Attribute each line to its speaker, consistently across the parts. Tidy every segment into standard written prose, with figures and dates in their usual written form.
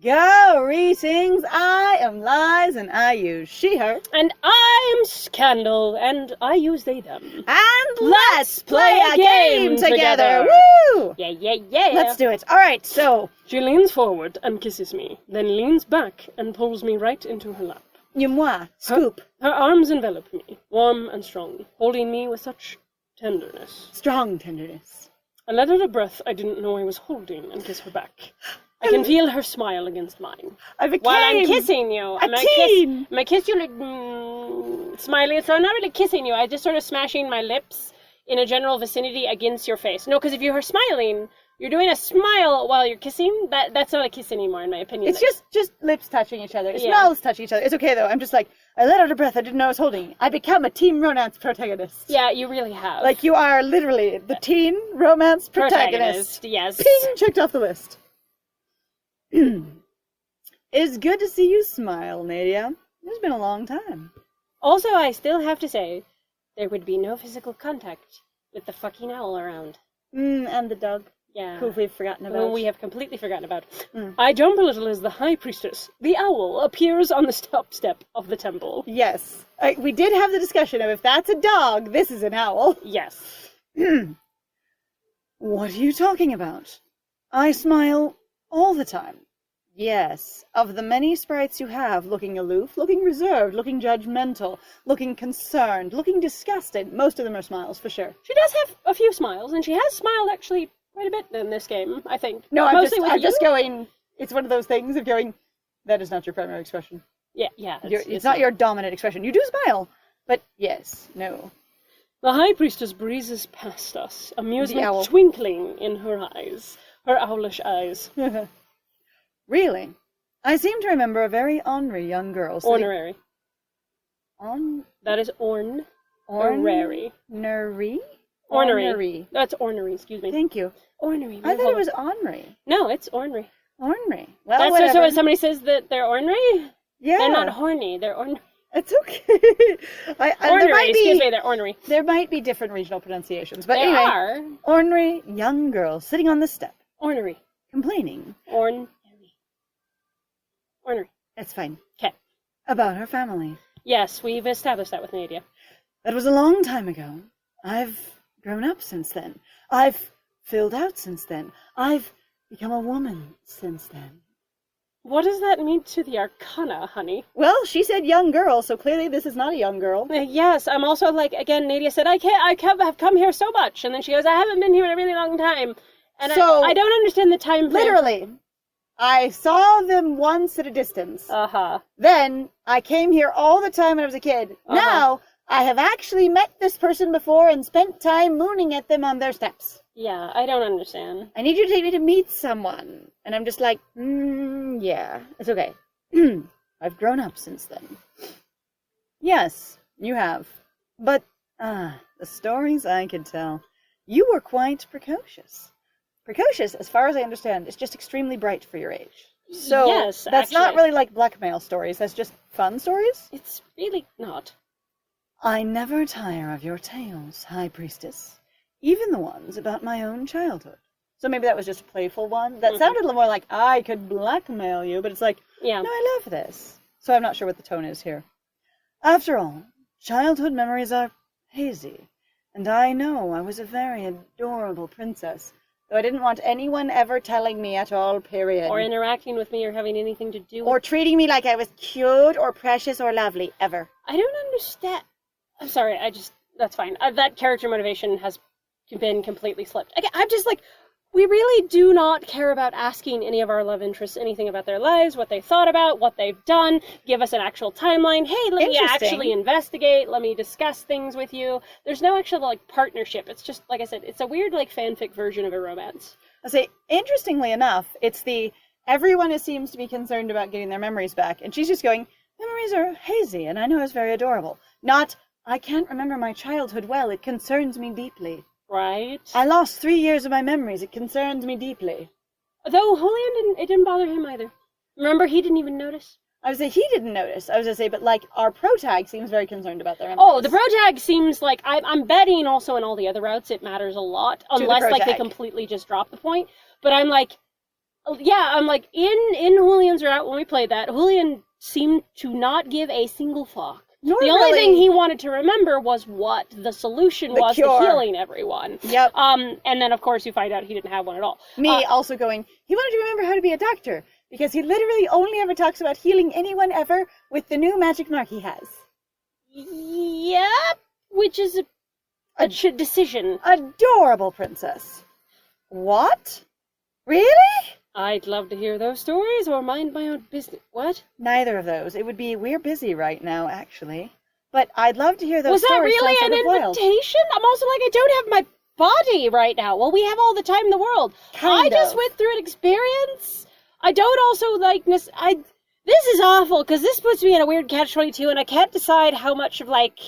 Speaker 1: Greetings, I am Lies, and I use she, her.
Speaker 2: And I'm Scandal, and I use they, them.
Speaker 1: And let's play a game together! Woo!
Speaker 2: Yeah.
Speaker 1: Let's do it. Alright, so...
Speaker 2: She leans forward and kisses me, then leans back and pulls me right into her lap.
Speaker 1: Moi, scoop.
Speaker 2: Her arms envelop me, warm and strong, holding me with such tenderness.
Speaker 1: Strong tenderness.
Speaker 2: I let out a breath I didn't know I was holding and kiss her back. I can feel her smile against mine. While I'm kissing you. I kiss you like smiley, so I'm not really kissing you. I just sort of smashing my lips in a general vicinity against your face. No, because if you are smiling, you're doing a smile while you're kissing. That's not a kiss anymore, in my opinion.
Speaker 1: It's just lips touching each other. Smells touching each other. It's okay, though. I'm just like, I let out a breath I didn't know I was holding. I become a teen romance protagonist.
Speaker 2: Yeah, you really have.
Speaker 1: Like, you are literally the teen romance protagonist.
Speaker 2: Yes.
Speaker 1: Ping! Checked off the list. It's good to see you smile, Nadia. It's been a long time.
Speaker 2: Also, I still have to say, there would be no physical contact with the fucking owl around.
Speaker 1: And the dog.
Speaker 2: Yeah.
Speaker 1: Who we've forgotten about.
Speaker 2: Who we have completely forgotten about. I jump a little as the High Priestess, the owl, appears on the top step of the temple.
Speaker 1: Yes. We did have the discussion of if that's a dog, this is an owl.
Speaker 2: Yes.
Speaker 1: What are you talking about? I smile all the time. Yes, of the many sprites you have, looking aloof, looking reserved, looking judgmental, looking concerned, looking disgusted, most of them are smiles, for sure.
Speaker 2: She does have a few smiles, and she has smiled actually quite a bit in this game, I think.
Speaker 1: No, I'm just going, it's one of those things of going, that is not your primary expression.
Speaker 2: Yeah.
Speaker 1: It's not your dominant expression. You do smile, but yes, no.
Speaker 2: The High Priestess breezes past us, amusement twinkling in her eyes, her owlish eyes.
Speaker 1: Really? I seem to remember a very ornery young girl.
Speaker 2: Ornery. That is
Speaker 1: ornery?
Speaker 2: Ornery. That's ornery, excuse me.
Speaker 1: Thank you.
Speaker 2: Ornery.
Speaker 1: I thought it was ornery.
Speaker 2: No, it's ornery.
Speaker 1: Ornery. Well,
Speaker 2: that's
Speaker 1: whatever.
Speaker 2: So when somebody says that they're ornery,
Speaker 1: yeah.
Speaker 2: They're not horny, they're ornery.
Speaker 1: It's okay.
Speaker 2: Ornery, excuse me, they're ornery.
Speaker 1: There might be different regional pronunciations, but
Speaker 2: there
Speaker 1: anyway.
Speaker 2: Are.
Speaker 1: Ornery young girl sitting on the step.
Speaker 2: Ornery.
Speaker 1: Complaining.
Speaker 2: Ornery.
Speaker 1: That's fine.
Speaker 2: Okay.
Speaker 1: About her family.
Speaker 2: Yes, we've established that with Nadia.
Speaker 1: That was a long time ago. I've grown up since then. I've filled out since then. I've become a woman since then.
Speaker 2: What does that mean to the Arcana, honey?
Speaker 1: Well, she said young girl, so clearly this is not a young girl.
Speaker 2: Yes, I'm also like, again, Nadia said, I have come here so much. And then she goes, I haven't been here in a really long time. And so, I don't understand the time frame.
Speaker 1: Literally. I saw them once at a distance. Then, I came here all the time when I was a kid. Now, I have actually met this person before and spent time mooning at them on their steps.
Speaker 2: Yeah, I don't understand.
Speaker 1: I need you to take me to meet someone. And I'm just like, yeah, it's okay. I've grown up since then. Yes, you have. But, the stories I could tell. You were quite precocious. Precocious, as far as I understand, is just extremely bright for your age. So,
Speaker 2: yes,
Speaker 1: that's not really like blackmail stories, that's just fun stories?
Speaker 2: It's really not.
Speaker 1: I never tire of your tales, High Priestess. Even the ones about my own childhood. So maybe that was just a playful one. That sounded a little more like, I could blackmail you, but it's like, no, I love this. So I'm not sure what the tone is here. After all, childhood memories are hazy, and I know I was a very adorable princess. So I didn't want anyone ever telling me at all, period.
Speaker 2: Or interacting with me or having anything to do with...
Speaker 1: Or treating me like I was cute or precious or lovely, ever.
Speaker 2: I don't understand. I'm sorry, that's fine. That character motivation has been completely slipped. Again, I'm just like, we really do not care about asking any of our love interests anything about their lives, what they thought about, what they've done, give us an actual timeline. Hey, let me actually investigate, let me discuss things with you. There's no actual, partnership. It's just, like I said, it's a weird, fanfic version of a romance.
Speaker 1: I'll say, interestingly enough, it's everyone seems to be concerned about getting their memories back, and she's just going, memories are hazy, and I know it's very adorable. Not, I can't remember my childhood well, it concerns me deeply.
Speaker 2: Right.
Speaker 1: I lost 3 years of my memories. It concerns me deeply.
Speaker 2: Though Julian didn't bother him either. Remember, he didn't even notice.
Speaker 1: I would say he didn't notice. I was going to say, but our protag seems very concerned about their memories.
Speaker 2: Oh, the protag seems like, I'm betting also in all the other routes it matters a lot. Unless, they completely just drop the point. But I'm like, Yeah, I'm like, in Julian's route, when we played that, Julian seemed to not give a single fuck.
Speaker 1: Nor
Speaker 2: the only
Speaker 1: really-
Speaker 2: thing he wanted to remember was what the solution was
Speaker 1: cure.
Speaker 2: to healing everyone.
Speaker 1: Yep.
Speaker 2: And then, of course, you find out he didn't have one at all.
Speaker 1: Me also going, he wanted to remember how to be a doctor, because he literally only ever talks about healing anyone ever with the new magic mark he has.
Speaker 2: Yep, which is a decision.
Speaker 1: Adorable princess. What? Really?
Speaker 2: I'd love to hear those stories or mind my own business. What?
Speaker 1: Neither of those. It would be, we're busy right now, actually. But I'd love to hear those
Speaker 2: Was that
Speaker 1: stories.
Speaker 2: really
Speaker 1: sound
Speaker 2: an
Speaker 1: sort of wild.
Speaker 2: invitation? I'm also like, I don't have my body right now. Well, we have all the time in the world.
Speaker 1: Kind
Speaker 2: I just
Speaker 1: of.
Speaker 2: went through an experience. I don't also like this is awful because this puts me in a weird catch-22 and I can't decide how much of like,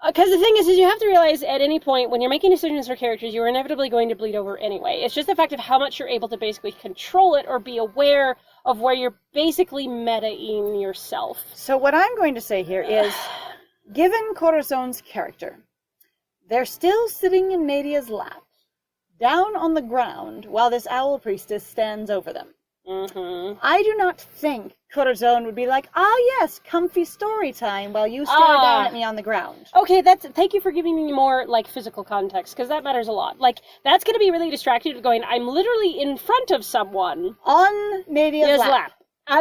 Speaker 2: because the thing is you have to realize at any point when you're making decisions for characters, you're inevitably going to bleed over anyway. It's just the fact of how much you're able to basically control it or be aware of where you're basically meta-ing yourself.
Speaker 1: So what I'm going to say here is, given Corazon's character, they're still sitting in Nadia's lap, down on the ground, while this owl priestess stands over them.
Speaker 2: Mm-hmm.
Speaker 1: I do not think Corazon would be like, yes, comfy story time while you stare down at me on the ground.
Speaker 2: Okay, thank you for giving me more, like, physical context, because that matters a lot. Like, that's going to be really distracted going, I'm literally in front of someone.
Speaker 1: On Nadia's lap.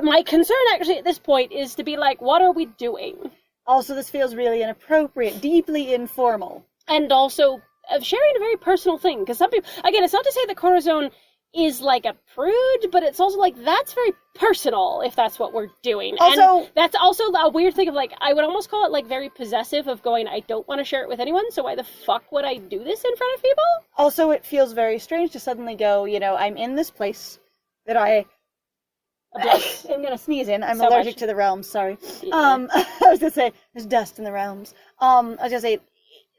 Speaker 2: My concern, actually, at this point, is to be like, what are we doing?
Speaker 1: Also, this feels really inappropriate, deeply informal.
Speaker 2: And also, sharing a very personal thing, because some people, again, it's not to say that Corazon is like a prude, but it's also like, that's very personal if that's what we're doing.
Speaker 1: Also,
Speaker 2: and that's also a weird thing of like, I would almost call it like very possessive of going, I don't want to share it with anyone, so why the fuck would I do this in front of people?
Speaker 1: Also, it feels very strange to suddenly go, I'm in this place that I'm gonna sneeze in. I'm
Speaker 2: So
Speaker 1: allergic
Speaker 2: much.
Speaker 1: to the realms, sorry.
Speaker 2: Yeah.
Speaker 1: I was gonna say, there's dust in the realms. I was gonna say,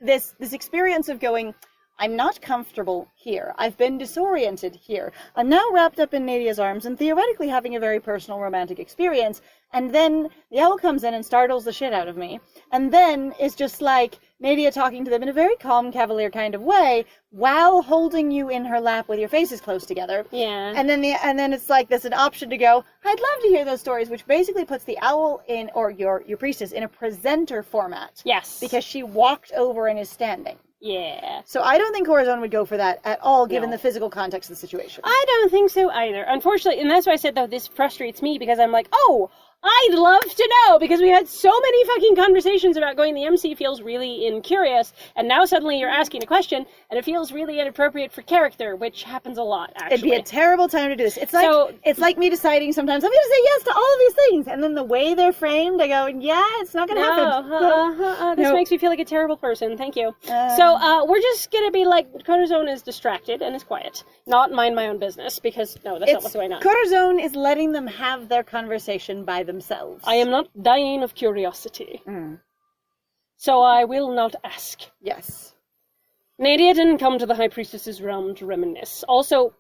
Speaker 1: this experience of going, I'm not comfortable here. I've been disoriented here. I'm now wrapped up in Nadia's arms and theoretically having a very personal romantic experience. And then the owl comes in and startles the shit out of me. And then it's just like Nadia talking to them in a very calm, cavalier kind of way while holding you in her lap with your faces close together.
Speaker 2: Yeah.
Speaker 1: And then it's like there's an option to go, I'd love to hear those stories, which basically puts the owl in, or your priestess, in a presenter format.
Speaker 2: Yes.
Speaker 1: Because she walked over and is standing.
Speaker 2: Yeah.
Speaker 1: So I don't think Corazon would go for that at all, given
Speaker 2: No.
Speaker 1: the physical context of the situation.
Speaker 2: I don't think so either. Unfortunately, and that's why I said, though, this frustrates me, because I'm like, oh, I'd love to know, because we had so many fucking conversations about going, the MC feels really incurious, and now suddenly you're asking a question, and it feels really inappropriate for character, which happens a lot, actually.
Speaker 1: It'd be a terrible time to do this. It's like me deciding sometimes, I'm going to say yes to all of these things, and then the way they're framed, I go, yeah, it's not going to happen.
Speaker 2: This
Speaker 1: No.
Speaker 2: makes me feel like a terrible person. Thank you. So we're just going to be like, Corazon is distracted and is quiet. Not mind my own business, because, no, that's not what's going on.
Speaker 1: Corazon is letting them have their conversation by themselves.
Speaker 2: I am not dying of curiosity.
Speaker 1: Mm.
Speaker 2: So I will not ask.
Speaker 1: Yes.
Speaker 2: Nadia didn't come to the High Priestess's realm to reminisce. Also,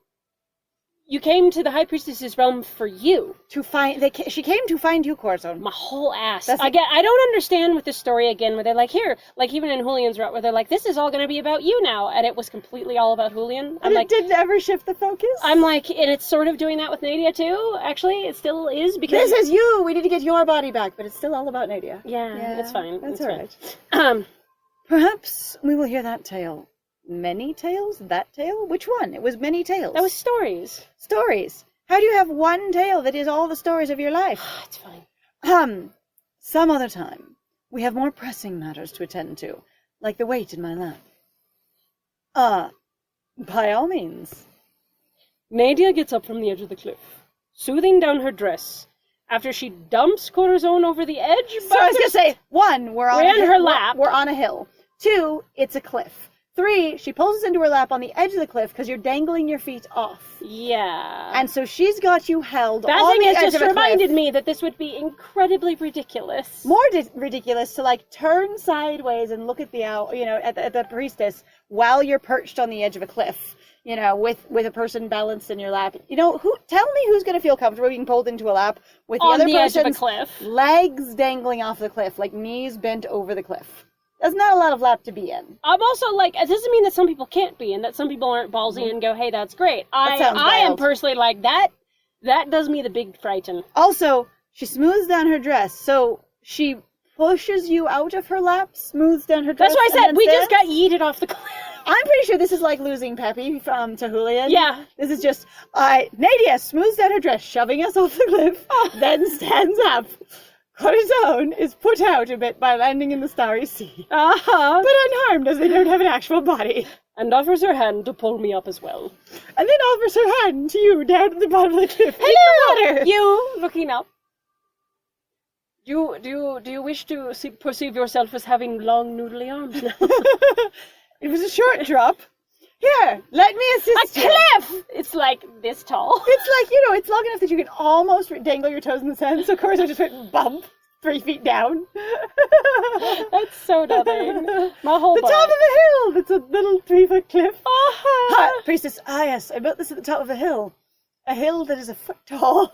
Speaker 2: you came to the High Priestess's realm for you.
Speaker 1: She came to find you, Corazon.
Speaker 2: My whole ass.
Speaker 1: That's
Speaker 2: I don't understand with this story again, where they're like, here, like even in Julian's route, where they're like, this is all going to be about you now, and it was completely all about Julian.
Speaker 1: But it didn't ever shift the focus.
Speaker 2: I'm like, and it's sort of doing that with Nadia too, actually. It still is, because...
Speaker 1: This is you! We need to get your body back, but it's still all about Nadia.
Speaker 2: Yeah, it's fine.
Speaker 1: That's
Speaker 2: It's
Speaker 1: all
Speaker 2: fine.
Speaker 1: right. Perhaps we will hear that tale. Many tales? That tale? Which one? It was many tales.
Speaker 2: That was stories.
Speaker 1: Stories. How do you have one tale that is all the stories of your life?
Speaker 2: It's fine.
Speaker 1: Some other time. We have more pressing matters to attend to, like the weight in my lap. By all means.
Speaker 2: Nadia gets up from the edge of the cliff, soothing down her dress, after she dumps Corazon over the edge.
Speaker 1: So I was going to say, 1, we're
Speaker 2: in her lap.
Speaker 1: We're on a hill. 2, it's a cliff. 3, she pulls us into her lap on the edge of the cliff because you're dangling your feet off.
Speaker 2: Yeah.
Speaker 1: And so she's got you held
Speaker 2: that
Speaker 1: on
Speaker 2: thing
Speaker 1: the
Speaker 2: has
Speaker 1: edge
Speaker 2: just
Speaker 1: of a
Speaker 2: reminded
Speaker 1: cliff.
Speaker 2: me that this would be incredibly ridiculous.
Speaker 1: More ridiculous to like turn sideways and look at the at the priestess while you're perched on the edge of a cliff, with a person balanced in your lap. Tell me who's going to feel comfortable being pulled into a lap with the
Speaker 2: on
Speaker 1: other
Speaker 2: the edge of a
Speaker 1: person's
Speaker 2: cliff.
Speaker 1: legs dangling off the cliff, like knees bent over the cliff. That's not a lot of lap to be in.
Speaker 2: I'm also like, it doesn't mean that some people can't be, and that some people aren't ballsy and go, hey, that's great. I am
Speaker 1: wild.
Speaker 2: personally like, that does me the big frighten.
Speaker 1: Also, she smooths down her dress, so she pushes you out of her lap, smooths down her dress.
Speaker 2: That's why I said we just got yeeted off the cliff.
Speaker 1: I'm pretty sure this is like losing Peppy to Julian.
Speaker 2: Yeah.
Speaker 1: This is just, Nadia smooths down her dress, shoving us off the cliff, then stands up. Corazon is put out a bit by landing in the Starry Sea.
Speaker 2: Uh-huh.
Speaker 1: But unharmed, as they don't have an actual body.
Speaker 2: And offers her hand to pull me up as well.
Speaker 1: And then offers her hand to you down at the bottom of the cliff.
Speaker 2: Hello!
Speaker 1: In the water.
Speaker 2: You, looking up. Do you wish to perceive yourself as having long, noodly arms now?
Speaker 1: It was a short drop. Here, let me assist you.
Speaker 2: A cliff! It's like this tall.
Speaker 1: It's like, it's long enough that you can almost dangle your toes in the sand, so of course I just went bump 3 feet down.
Speaker 2: That's so nothing. My whole
Speaker 1: The
Speaker 2: body.
Speaker 1: top of a hill! It's a little 3-foot cliff.
Speaker 2: Uh-huh.
Speaker 1: Priestess, yes, I built this at the top of a hill. A hill that is a foot tall.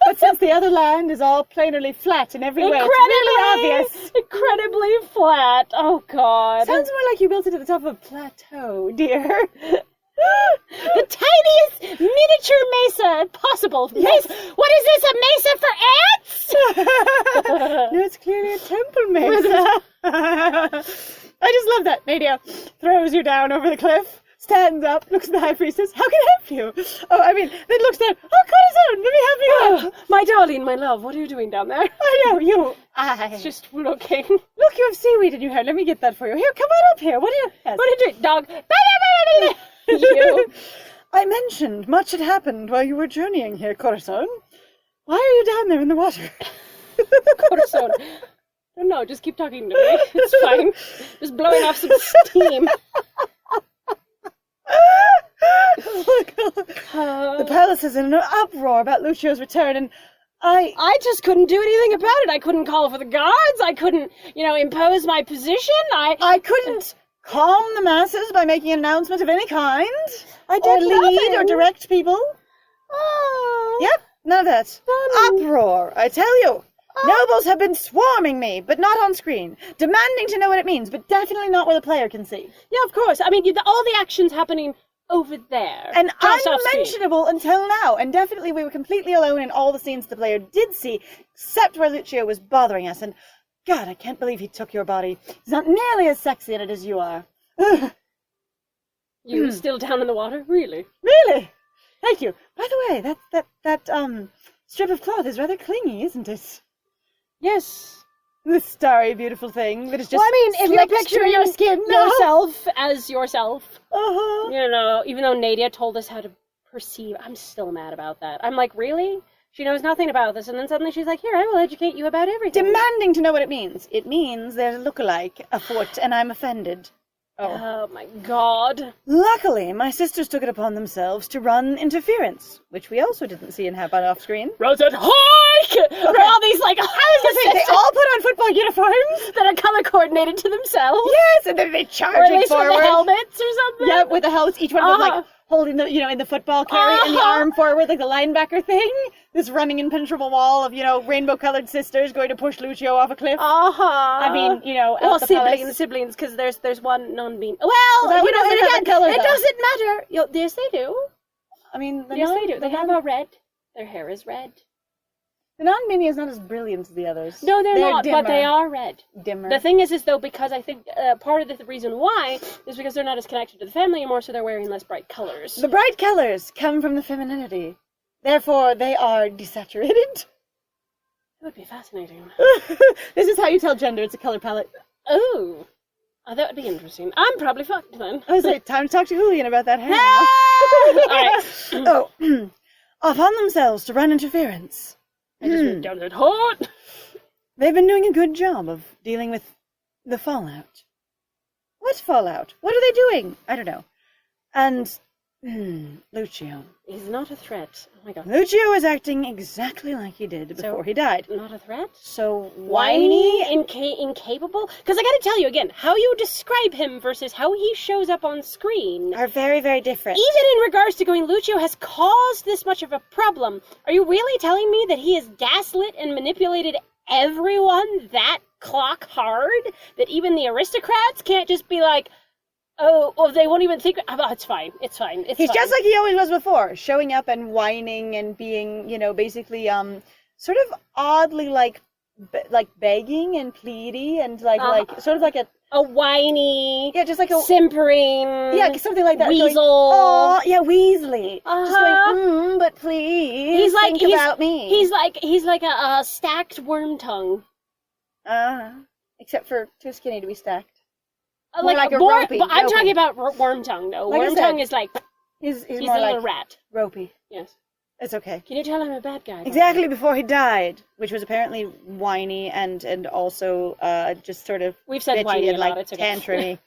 Speaker 1: But since the other land is all plainly flat in every way, it's really obvious.
Speaker 2: Incredibly flat. Oh, God.
Speaker 1: Sounds more like you built it at the top of a plateau, dear.
Speaker 2: The tiniest miniature mesa possible.
Speaker 1: Yes.
Speaker 2: Mesa. What is this, a mesa for ants?
Speaker 1: No, it's clearly a temple mesa. I just love that. Nadia throws you down over the cliff, stands up, looks at the High Priestess. How can I help you? Then looks down. Oh, Corazon, let me help you up.
Speaker 2: My darling, my love, what are you doing down there?
Speaker 1: I know, you.
Speaker 2: Just looking.
Speaker 1: Look, you have seaweed in your hair. Let me get that for you. Here, come on up here. What are you... Yes.
Speaker 2: What are you doing, dog? You.
Speaker 1: I mentioned much had happened while you were journeying here, Corazon. Why are you down there in the water?
Speaker 2: Corazon. No, just keep talking to me. It's fine. Just blowing off some steam.
Speaker 1: The palace is in an uproar about Lucio's return, and
Speaker 2: I just couldn't do anything about it. I couldn't call for the guards. I couldn't, impose my position.
Speaker 1: I couldn't calm the masses by making an announcement of any kind.
Speaker 2: I did
Speaker 1: or lead
Speaker 2: nothing.
Speaker 1: or direct people.
Speaker 2: Oh.
Speaker 1: Yep, none of that. Uproar, I tell you. Nobles have been swarming me, but not on screen, demanding to know what it means, but definitely not where the player can see.
Speaker 2: Yeah, of course. I mean, all the action's happening over there.
Speaker 1: And
Speaker 2: just off screen.
Speaker 1: unmentionable until now. And definitely we were completely alone in all the scenes the player did see, except where Lucio was bothering us. And God, I can't believe he took your body. He's not nearly as sexy in it as you are.
Speaker 2: You still down in the water? Really?
Speaker 1: Really? Thank you. By the way, that strip of cloth is rather clingy, isn't it?
Speaker 2: Yes.
Speaker 1: This starry, beautiful thing that is just
Speaker 2: if you picture
Speaker 1: your skin
Speaker 2: yourself as yourself,
Speaker 1: Uh-huh.
Speaker 2: even though Nadia told us how to perceive, I'm still mad about that. I'm like, really? She knows nothing about this, and then suddenly she's like, here, I will educate you about everything.
Speaker 1: Demanding to know what it means. It means there's a look-alike afoot, and I'm offended.
Speaker 2: Oh my God.
Speaker 1: Luckily, my sisters took it upon themselves to run interference, which we also didn't see and happen off screen.
Speaker 2: Rosette Hike! There are all these,
Speaker 1: I was going to say, they all put on football uniforms
Speaker 2: that are color coordinated to themselves.
Speaker 1: Yes, and then they charge
Speaker 2: or at least
Speaker 1: forward.
Speaker 2: with the helmets or something.
Speaker 1: Yeah, with the helmets, each one was holding the, in the football carry and the arm forward like the linebacker thing. This running impenetrable wall of, rainbow-colored sisters going to push Lucio off a cliff. I mean,
Speaker 2: well,
Speaker 1: at the
Speaker 2: siblings, because there's one non-being. Well,
Speaker 1: it
Speaker 2: doesn't matter. Yes, they do.
Speaker 1: I mean,
Speaker 2: Yes, they do. They have a red. Their hair is red.
Speaker 1: The non-mini is not as brilliant as the others.
Speaker 2: No, they're not,
Speaker 1: dimmer.
Speaker 2: but they are red.
Speaker 1: Dimmer.
Speaker 2: The thing is though, because I think part of the reason why is because they're not as connected to the family anymore, so they're wearing less bright colors.
Speaker 1: The bright colors come from the femininity. Therefore, they are desaturated.
Speaker 2: That would be fascinating.
Speaker 1: This is how you tell gender. It's a color palette.
Speaker 2: Oh, that would be interesting. I'm probably fucked then.
Speaker 1: I was like, time to talk to Julian about that hair now.
Speaker 2: All right.
Speaker 1: Upon themselves to run interference.
Speaker 2: I just went down that hot.
Speaker 1: They've been doing a good job of dealing with the fallout. What fallout? What are they doing? I don't know. And Lucio.
Speaker 2: He's not a threat. Oh my God.
Speaker 1: Lucio is acting exactly like he did before he died.
Speaker 2: Not a threat?
Speaker 1: So
Speaker 2: whiny, incapable? Because I gotta tell you again, how you describe him versus how he shows up on screen
Speaker 1: are very, very different.
Speaker 2: Even in regards to going, Lucio has caused this much of a problem. Are you really telling me that he has gaslit and manipulated everyone that clock hard that even the aristocrats can't just be like, oh, they won't even think, oh, it's fine. He's fine.
Speaker 1: Just like he always was before, showing up and whining and being, basically, sort of oddly like begging and pleady and sort of like
Speaker 2: a whiny,
Speaker 1: just like a
Speaker 2: simpering,
Speaker 1: something like that.
Speaker 2: Weasel.
Speaker 1: Oh, yeah, Weasley. Just going, but please think about me.
Speaker 2: He's like a stacked worm tongue.
Speaker 1: Except for too skinny to be stacked.
Speaker 2: Like a ropey. I'm talking about worm tongue, though.
Speaker 1: Like
Speaker 2: worm tongue is like
Speaker 1: he's
Speaker 2: more
Speaker 1: a
Speaker 2: like
Speaker 1: little
Speaker 2: rat.
Speaker 1: Ropey.
Speaker 2: Yes.
Speaker 1: It's okay.
Speaker 2: Can you tell I'm a bad guy?
Speaker 1: Exactly before he died, which was apparently whiny and also just sort of
Speaker 2: we've said whiny
Speaker 1: and
Speaker 2: like tantrumy.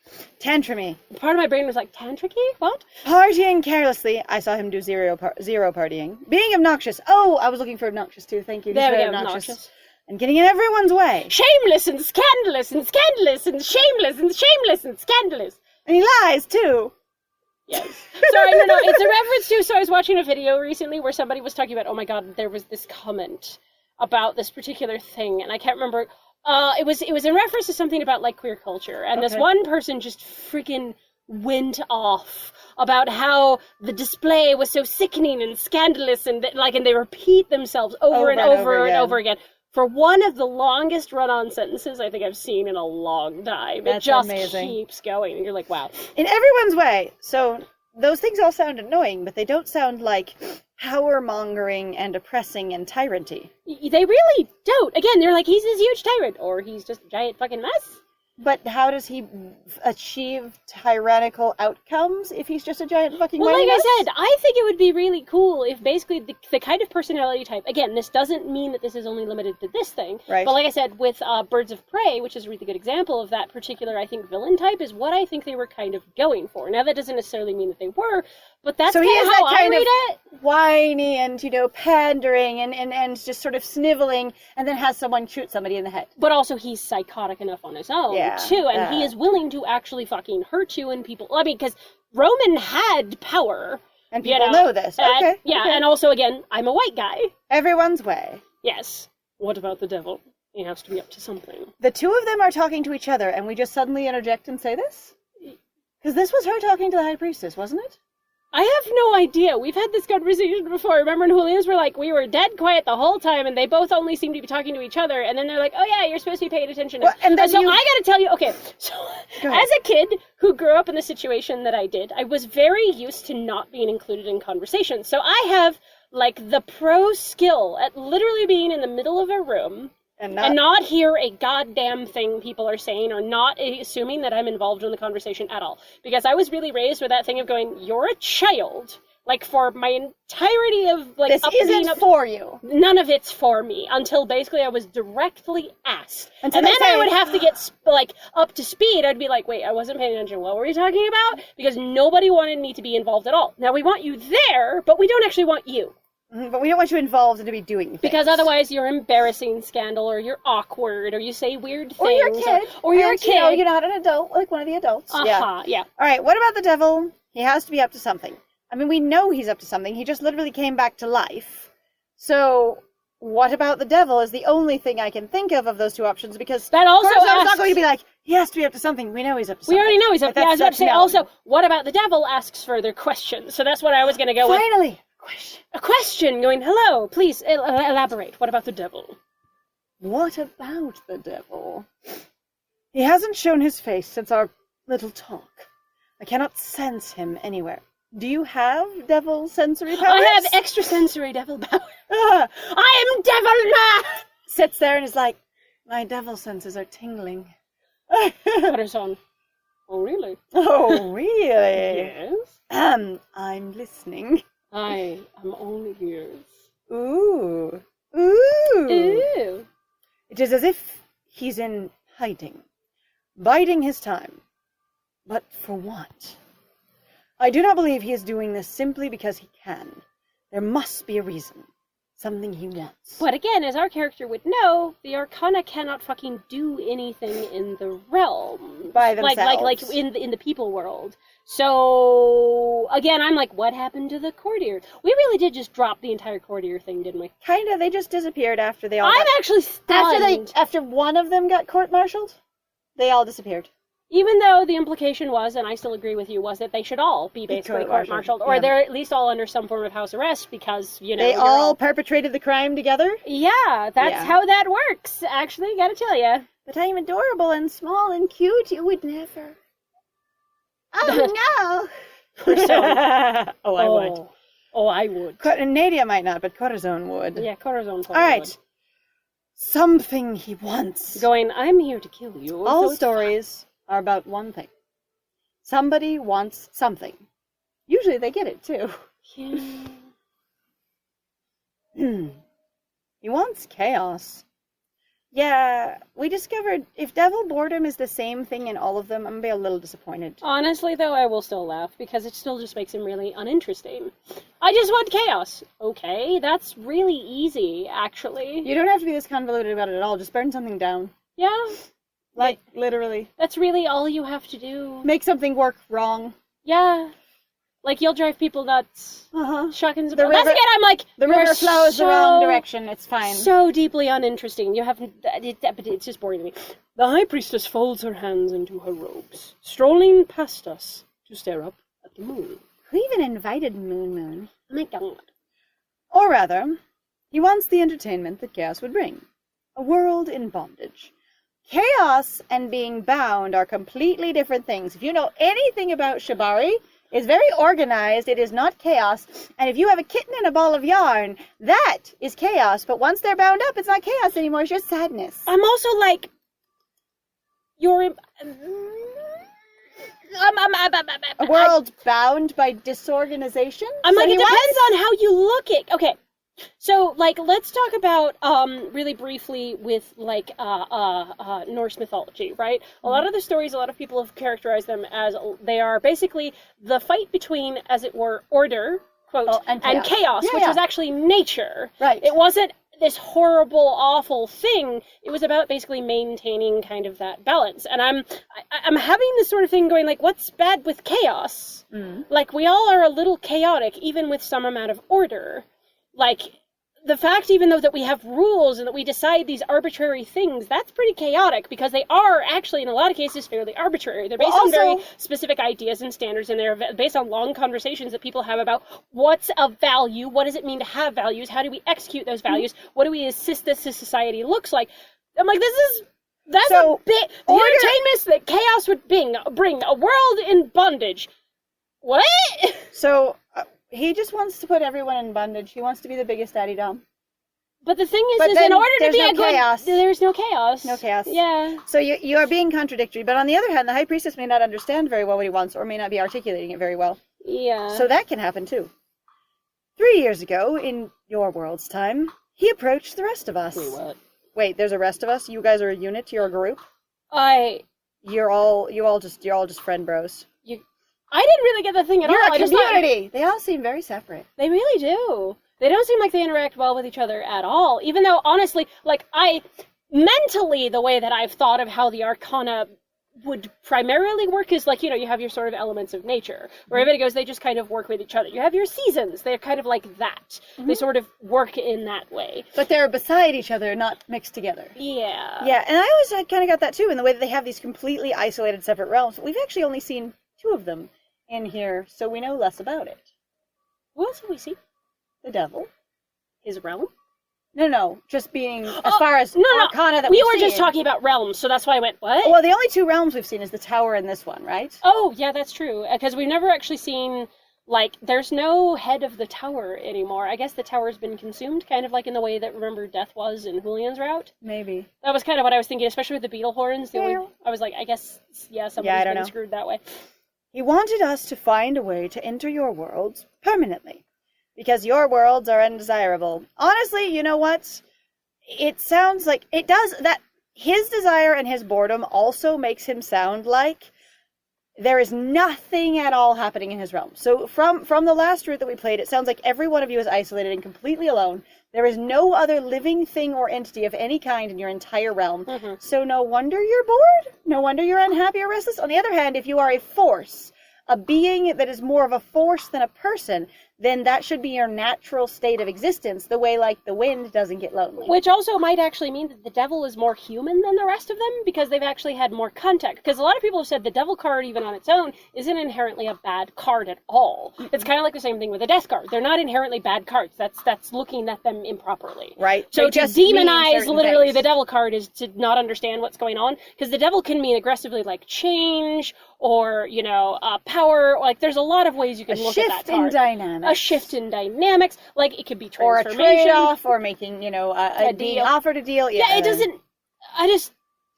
Speaker 1: Tantrumy.
Speaker 2: Part of my brain was like tantricky. What?
Speaker 1: Partying carelessly. I saw him do zero partying. Being obnoxious. Oh, I was looking for obnoxious too. Thank you.
Speaker 2: There we go. Obnoxious.
Speaker 1: And getting in everyone's way.
Speaker 2: Shameless and scandalous and scandalous and shameless and shameless and scandalous.
Speaker 1: And he lies too.
Speaker 2: Yes. Sorry, no, it's a reference to, so I was watching a video recently where somebody was talking about, oh my god, there was this comment about this particular thing, and I can't remember, it was in reference to something about, like, queer culture, and this one person just freaking went off about how the display was so sickening and scandalous, and they repeat themselves over and over again. For one of the longest run-on sentences I think I've seen in a long time. That's it just amazing. Keeps going. And you're like, wow.
Speaker 1: In everyone's way. So those things all sound annoying, but they don't sound like power-mongering and oppressing and tyranny.
Speaker 2: They really don't. Again, they're like, he's this huge tyrant, or he's just a giant fucking mess.
Speaker 1: But how does he achieve tyrannical outcomes if he's just a giant fucking mess?
Speaker 2: Well, like I said, I think it would be really cool if basically the kind of personality type, again, this doesn't mean that this is only limited to this thing,
Speaker 1: right.
Speaker 2: But like I said, with Birds of Prey, which is a really good example of that particular, I think, villain type, is what I think they were kind of going for. Now, that doesn't necessarily mean that they were, but that's kind of how I read it.
Speaker 1: Whiny and, pandering and just sort of sniveling, and then has someone shoot somebody in the head.
Speaker 2: But also he's psychotic enough on his own, too, and he is willing to actually fucking hurt you and people. I mean, because Roman had power.
Speaker 1: And people know this. Okay.
Speaker 2: And also, again, I'm a white guy.
Speaker 1: Everyone's way.
Speaker 2: Yes. What about the devil? He has to be up to something.
Speaker 1: The two of them are talking to each other, and we just suddenly interject and say this? Because this was her talking to the High Priestess, wasn't it?
Speaker 2: I have no idea. We've had this conversation before. Remember when Julians were like, we were dead quiet the whole time, and they both only seemed to be talking to each other, and then they're like, oh yeah, you're supposed to be paying attention.
Speaker 1: Well, and then
Speaker 2: so I gotta tell you, okay, so as a kid who grew up in the situation that I did, I was very used to not being included in conversations. So I have, like, the pro skill at literally being in the middle of a room, and not hear a goddamn thing people are saying, or not assuming that I'm involved in the conversation at all. Because I was really raised with that thing of going, you're a child. Like, for my entirety of, like,
Speaker 1: this isn't for you.
Speaker 2: None of it's for me. Until basically I was directly asked. And then I would have to get, like, up to speed. I'd be like, wait, I wasn't paying attention. What were you talking about? Because nobody wanted me to be involved at all. Now, we want you there, but we don't actually want you.
Speaker 1: But we don't want you involved and to be doing things.
Speaker 2: Because otherwise you're embarrassing scandal, or you're awkward, or you say weird things.
Speaker 1: Or you're a kid.
Speaker 2: Or you're a kid.
Speaker 1: You're not an adult, like one of the adults.
Speaker 2: Yeah.
Speaker 1: Alright, what about the devil? He has to be up to something. I mean, we know he's up to something. He just literally came back to life. So, what about the devil is the only thing I can think of those two options, because
Speaker 2: that also
Speaker 1: I'm not going to be like, he has to be up to something. We know he's up to something.
Speaker 2: We already know he's up to something. I was about to say, also, what about the devil asks further questions. So that's what I was going to go with.
Speaker 1: Finally!
Speaker 2: A question going, hello, please elaborate. What about the devil?
Speaker 1: What about the devil? He hasn't shown his face since our little talk. I cannot sense him anywhere. Do you have devil sensory powers?
Speaker 2: I have extrasensory devil power. I am devil now!
Speaker 1: Sits there and is like, my devil senses are tingling.
Speaker 2: What is on? Oh, really?
Speaker 1: Oh, really?
Speaker 2: Yes.
Speaker 1: I'm listening.
Speaker 2: I am only ears.
Speaker 1: Ooh.
Speaker 2: Ooh.
Speaker 1: It is as if he's in hiding, biding his time. But for what? I do not believe he is doing this simply because he can. There must be a reason. something he wants.
Speaker 2: But again, as our character would know, the Arcana cannot fucking do anything in the realm.
Speaker 1: By themselves.
Speaker 2: Like in the people world. So, again, I'm like, what happened to the courtier? We really did just drop the entire courtier thing, didn't we?
Speaker 1: Kinda, they just disappeared after they all
Speaker 2: I'm actually stunned.
Speaker 1: After one of them got court-martialed, they all disappeared.
Speaker 2: Even though the implication was, and I still agree with you, was that they should all be basically court-martialed. Or they're at least all under some form of house arrest because,
Speaker 1: They all perpetrated the crime together?
Speaker 2: Yeah, that's how that works, actually, gotta tell you.
Speaker 1: But I'm adorable and small and cute, you would never. Oh, no! I would.
Speaker 2: Oh, I would.
Speaker 1: Nadia might not, but Corazon would.
Speaker 2: Yeah, Corazon totally
Speaker 1: All right.
Speaker 2: would.
Speaker 1: Something he wants.
Speaker 2: Going, I'm here to kill you.
Speaker 1: All stories are about one thing. Somebody wants something. Usually they get it, too.
Speaker 2: Yeah.
Speaker 1: He wants chaos. Yeah, we discovered if devil boredom is the same thing in all of them, I'm gonna be a little disappointed.
Speaker 2: Honestly, though, I will still laugh, because it still just makes him really uninteresting. I just want chaos. Okay, that's really easy, actually.
Speaker 1: You don't have to be this convoluted about it at all. Just burn something down.
Speaker 2: Yeah.
Speaker 1: Like, literally.
Speaker 2: That's really all you have to do.
Speaker 1: Make something work wrong.
Speaker 2: Yeah. Like, you'll drive people nuts. Shotguns. That's again, I'm like,
Speaker 1: the river flows the wrong direction. It's fine.
Speaker 2: So deeply uninteresting. You have, but it's just boring to me. The High Priestess folds her hands into her robes, strolling past us to stare up at the moon.
Speaker 1: Who even invited Moon?
Speaker 2: Oh my god.
Speaker 1: Or rather, he wants the entertainment that chaos would bring. A world in bondage. Chaos and being bound are completely different things. If you know anything about Shibari, it's very organized, it is not chaos, and if you have a kitten and a ball of yarn, that is chaos, but once they're bound up, it's not chaos anymore, it's just sadness.
Speaker 2: I'm also like, you're...
Speaker 1: A world bound by disorganization?
Speaker 2: I'm like, it depends on how you look at... Okay, so, like, let's talk about, really briefly with, like, Norse mythology, right? A lot of the stories, a lot of people have characterized them as, they are basically the fight between, as it were, order, quote, and chaos, which was actually nature.
Speaker 1: Right.
Speaker 2: It wasn't this horrible, awful thing. It was about basically maintaining kind of that balance. And I'm having this sort of thing going, like, what's bad with chaos? Like, we all are a little chaotic, even with some amount of order. Like, the fact, even though that we have rules and that we decide these arbitrary things, that's pretty chaotic, because they are actually, in a lot of cases, fairly arbitrary. They're based on very specific ideas and standards, and they're based on long conversations that people have about what's of value, what does it mean to have values, how do we execute those values, what do we insist this society looks like. I'm like, that's a bit, the entertainment that chaos would bring a world in bondage. What?
Speaker 1: So... he just wants to put everyone in bondage. He wants to be the biggest daddy dom.
Speaker 2: But the thing is in order to be a good...
Speaker 1: chaos.
Speaker 2: There's no chaos.
Speaker 1: No chaos.
Speaker 2: Yeah.
Speaker 1: So you are being contradictory. But on the other hand, the High Priestess may not understand very well what he wants, or may not be articulating it very well.
Speaker 2: Yeah.
Speaker 1: So that can happen too. 3 years ago, in your world's time, he approached the rest of us.
Speaker 2: Wait, what?
Speaker 1: Wait, there's a rest of us? You guys are a unit? You're a group? You're all just friend bros.
Speaker 2: I didn't really get the thing at all.
Speaker 1: You're a community! They all seem very separate.
Speaker 2: They really do. They don't seem like they interact well with each other at all. Even though, honestly, like, mentally, the way that I've thought of how the Arcana would primarily work is, like, you know, you have your sort of elements of nature. Where everybody goes, they just kind of work with each other. You have your seasons. They're kind of like that. They sort of work in that way. But
Speaker 1: they're beside each other, not mixed together.
Speaker 2: Yeah.
Speaker 1: Yeah, and I always kind of got that too, in the way that they have these completely isolated separate realms. We've actually only seen 2 of them in here, so we know less about it.
Speaker 2: What else have we seen?
Speaker 1: The devil.
Speaker 2: His realm?
Speaker 1: No, just being, as far as Arcana that
Speaker 2: we were just talking about realms, so that's why I went, what?
Speaker 1: Well, the only 2 realms we've seen is the tower and this one, right?
Speaker 2: Oh, yeah, that's true, because we've never actually seen, like, there's no head of the tower anymore. I guess the tower's been consumed, kind of like in the way that Remember Death was in Julian's route.
Speaker 1: Maybe.
Speaker 2: That was kind of what I was thinking, especially with the beetle horns. I was like, I guess, somebody's been screwed that way.
Speaker 1: He wanted us to find a way to enter your worlds permanently, because your worlds are undesirable. Honestly, you know what? It sounds like it does that. His desire and his boredom also makes him sound like there is nothing at all happening in his realm. So from the last route that we played, it sounds like every one of you is isolated and completely alone. There is no other living thing or entity of any kind in your entire realm.
Speaker 2: Mm-hmm.
Speaker 1: So no wonder you're bored. No wonder you're unhappy or restless. On the other hand, if you are a force, a being that is more of a force than a person, then that should be your natural state of existence, the way, like, the wind doesn't get lonely.
Speaker 2: Which also might actually mean that the devil is more human than the rest of them, because they've actually had more contact. Because a lot of people have said the devil card, even on its own, isn't inherently a bad card at all. Mm-hmm. It's kind of like the same thing with the death card. They're not inherently bad cards. That's looking at them improperly.
Speaker 1: Right.
Speaker 2: So to demonize literally the devil card is to not understand what's going on, because the devil can mean aggressively, like, change, or, you know, power. Like, there's a lot of ways you can look at that card.
Speaker 1: A shift in dynamics.
Speaker 2: A shift in dynamics. Like, it could be
Speaker 1: or
Speaker 2: transformation.
Speaker 1: a trade-off, or making, you know, a being offered a deal.
Speaker 2: Yeah, it doesn't...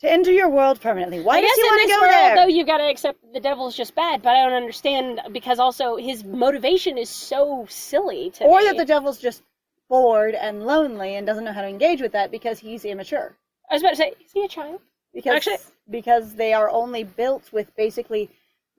Speaker 1: To enter your world permanently. Why does he want to go
Speaker 2: world,
Speaker 1: there?
Speaker 2: Though, you gotta accept the devil's just bad, but I don't understand, because also his motivation is so silly to me.
Speaker 1: Or that the devil's just bored and lonely and doesn't know how to engage with that because he's immature.
Speaker 2: I was about to say, is he a child?
Speaker 1: Because they are only built with basically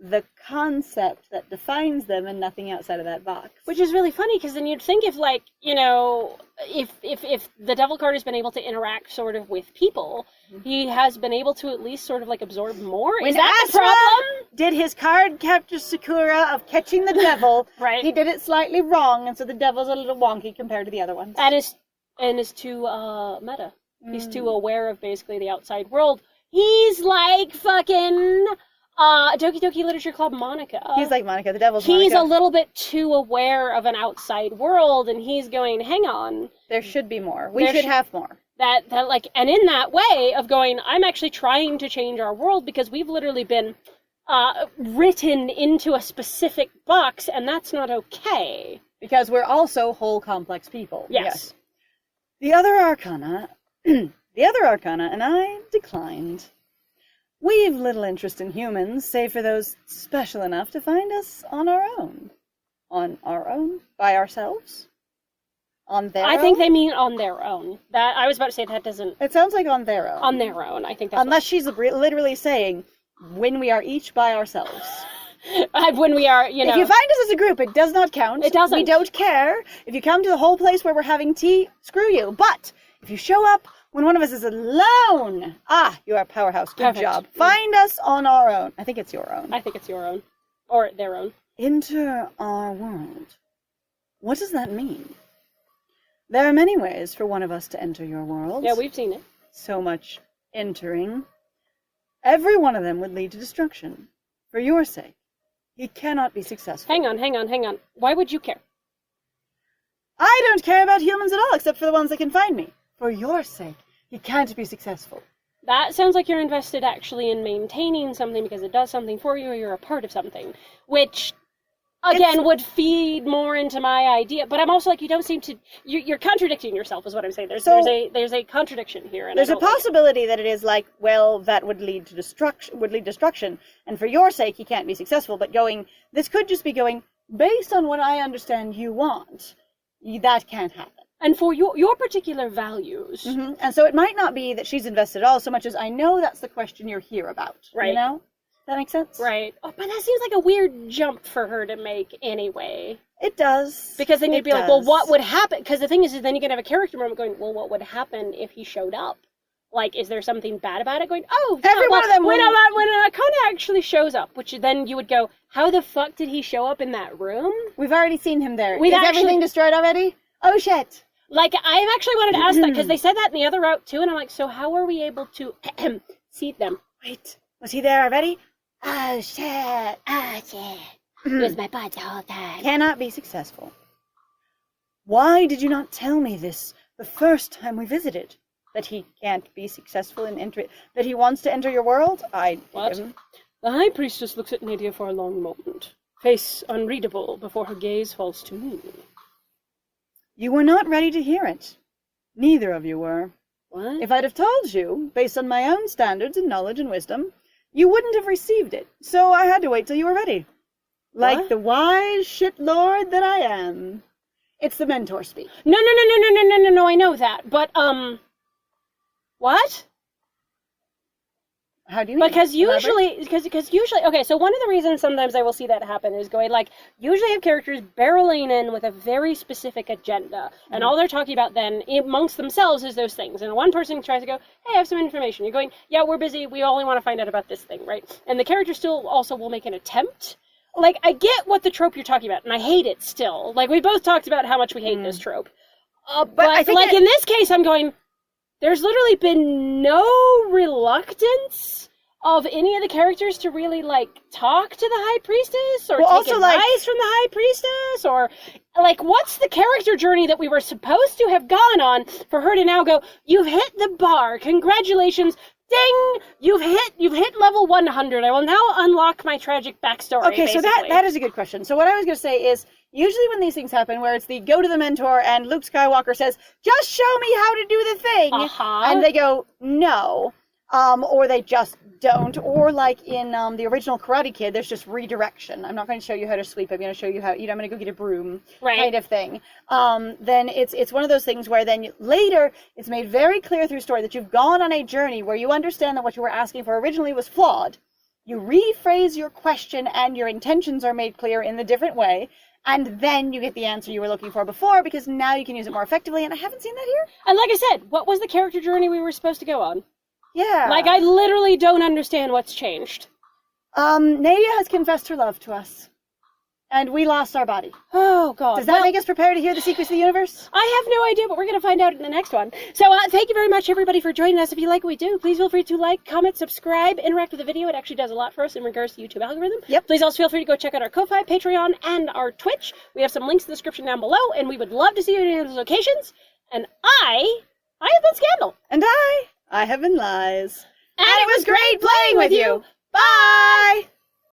Speaker 1: the concept that defines them and nothing outside of that box.
Speaker 2: Which is really funny, because then you'd think if, like, you know, if the devil card has been able to interact sort of with people, he has been able to at least sort of, like, absorb more.
Speaker 1: When
Speaker 2: is that
Speaker 1: Asra
Speaker 2: the problem?
Speaker 1: did his card capture Sakura of catching the devil,
Speaker 2: right.
Speaker 1: He did it slightly wrong, and so the devil's a little wonky compared to the other ones.
Speaker 2: And is too meta. He's too aware of basically the outside world. He's like fucking Doki Doki Literature Club Monica.
Speaker 1: He's like Monica, the devil's Monica.
Speaker 2: He's a little bit too aware of an outside world, and he's going, hang on.
Speaker 1: There should be more. We should have more.
Speaker 2: That like, and in that way of going, I'm actually trying to change our world, because we've literally been written into a specific box, and that's not okay.
Speaker 1: Because we're also whole, complex people.
Speaker 2: Yes.
Speaker 1: The other Arcana, and I declined. We've little interest in humans, save for those special enough to find us on our own. On our own? By ourselves? On their own?
Speaker 2: I think they mean on their own. That I was about to say that doesn't...
Speaker 1: It sounds like on their own.
Speaker 2: On their own, I think that's...
Speaker 1: Unless she's literally saying, when we are each by ourselves.
Speaker 2: When we are, you know...
Speaker 1: If you find us as a group, it does not count.
Speaker 2: It doesn't.
Speaker 1: We don't care. If you come to the whole place where we're having tea, screw you. But if you show up when one of us is alone, you are a powerhouse. Good
Speaker 2: Perfect.
Speaker 1: job. Find us on our own. I think it's your own.
Speaker 2: I think it's your own. Or their own.
Speaker 1: Enter our world. What does that mean? There are many ways for one of us to enter your world.
Speaker 2: Yeah, we've seen it.
Speaker 1: So much entering. Every one of them would lead to destruction. For your sake. He cannot be successful.
Speaker 2: Hang on. Why would you care?
Speaker 1: I don't care about humans at all, except for the ones that can find me. For your sake, he can't be successful.
Speaker 2: That sounds like you're invested actually in maintaining something because it does something for you, or you're a part of something. Which, again, would feed more into my idea. But I'm also like, you don't seem to... You're contradicting yourself, is what I'm saying. There's a contradiction here. And
Speaker 1: there's a possibility that it is like, well, that would lead to destruction. And for your sake, he can't be successful. But this could just be going, based on what I understand you want, that can't happen.
Speaker 2: And for your particular values.
Speaker 1: Mm-hmm. And so it might not be that she's invested at all, so much as I know that's the question you're here about.
Speaker 2: Right.
Speaker 1: You know? That makes sense?
Speaker 2: Right. Oh, but that seems like a weird jump for her to make anyway.
Speaker 1: It does.
Speaker 2: Because then you'd be like, well, what would happen? Because the thing is then you can have a character moment going, well, what would happen if he showed up? Like, is there something bad about it? Going, oh, yeah,
Speaker 1: every one of them
Speaker 2: when Arcana actually shows up, which then you would go, how the fuck did he show up in that room?
Speaker 1: We've already seen him there. Is everything destroyed already? Oh, shit.
Speaker 2: Like, I've actually wanted to ask that, because they said that in the other route, too, and I'm like, so how are we able to seat them?
Speaker 1: Wait, was he there already?
Speaker 3: Oh, shit. Oh, shit. It was my butt the whole time.
Speaker 1: Cannot be successful. Why did you not tell me this the first time we visited? That he can't be successful in that he wants to enter your world?
Speaker 2: What? The High Priestess looks at Nadia for a long moment, face unreadable before her gaze falls to me.
Speaker 1: You were not ready to hear it. Neither of you were.
Speaker 2: What?
Speaker 1: If I'd have told you, based on my own standards and knowledge and wisdom, you wouldn't have received it. So I had to wait till you were ready. Like
Speaker 2: what?
Speaker 1: the wise shit lord that I am. It's the mentor speak.
Speaker 2: No, I know that. But, what?
Speaker 1: How do you mean?
Speaker 2: Because
Speaker 1: Elaborate?
Speaker 2: usually, okay, so one of the reasons sometimes I will see that happen is going, like, usually have characters barreling in with a very specific agenda, and all they're talking about then, amongst themselves, is those things. And one person tries to go, hey, I have some information. You're going, yeah, we're busy, we only want to find out about this thing, right? And the character still also will make an attempt. Like, I get what the trope you're talking about, and I hate it still. Like, we both talked about how much we hate this trope. But I think, like, in this case, I'm going, there's literally been no reluctance of any of the characters to really, like, talk to the High Priestess, or take advice from the High Priestess, or, like, what's the character journey that we were supposed to have gone on for her to now go, you've hit the bar, congratulations, ding, you've hit level 100, I will now unlock my tragic backstory,
Speaker 1: Okay,
Speaker 2: basically.
Speaker 1: so that is a good question. So what I was going to say is, usually when these things happen, where it's the go to the mentor and Luke Skywalker says, just show me how to do the thing, and they go, no, or they just don't, or like in the original Karate Kid, there's just redirection. I'm not going to show you how to sweep, I'm going to show you how, I'm going to go get a broom, kind of thing. Then it's one of those things where then later it's made very clear through story that you've gone on a journey where you understand that what you were asking for originally was flawed. You rephrase your question and your intentions are made clear in a different way, and then you get the answer you were looking for before, because now you can use it more effectively, and I haven't seen that here.
Speaker 2: And like I said, what was the character journey we were supposed to go on?
Speaker 1: Yeah.
Speaker 2: Like, I literally don't understand what's changed.
Speaker 1: Nadia has confessed her love to us. And we lost our body.
Speaker 2: Oh, God.
Speaker 1: Does that make us prepare to hear the secrets of the universe?
Speaker 2: I have no idea, but we're going to find out in the next one. So, thank you very much, everybody, for joining us. If you like what we do, please feel free to like, comment, subscribe, interact with the video. It actually does a lot for us in regards to YouTube algorithm.
Speaker 1: Yep.
Speaker 2: Please also feel free to go check out our Ko-Fi, Patreon, and our Twitch. We have some links in the description down below, and we would love to see you in any of those locations. And I have been Scandal.
Speaker 1: And I have been Lies.
Speaker 2: And it was great playing with you.
Speaker 1: Bye!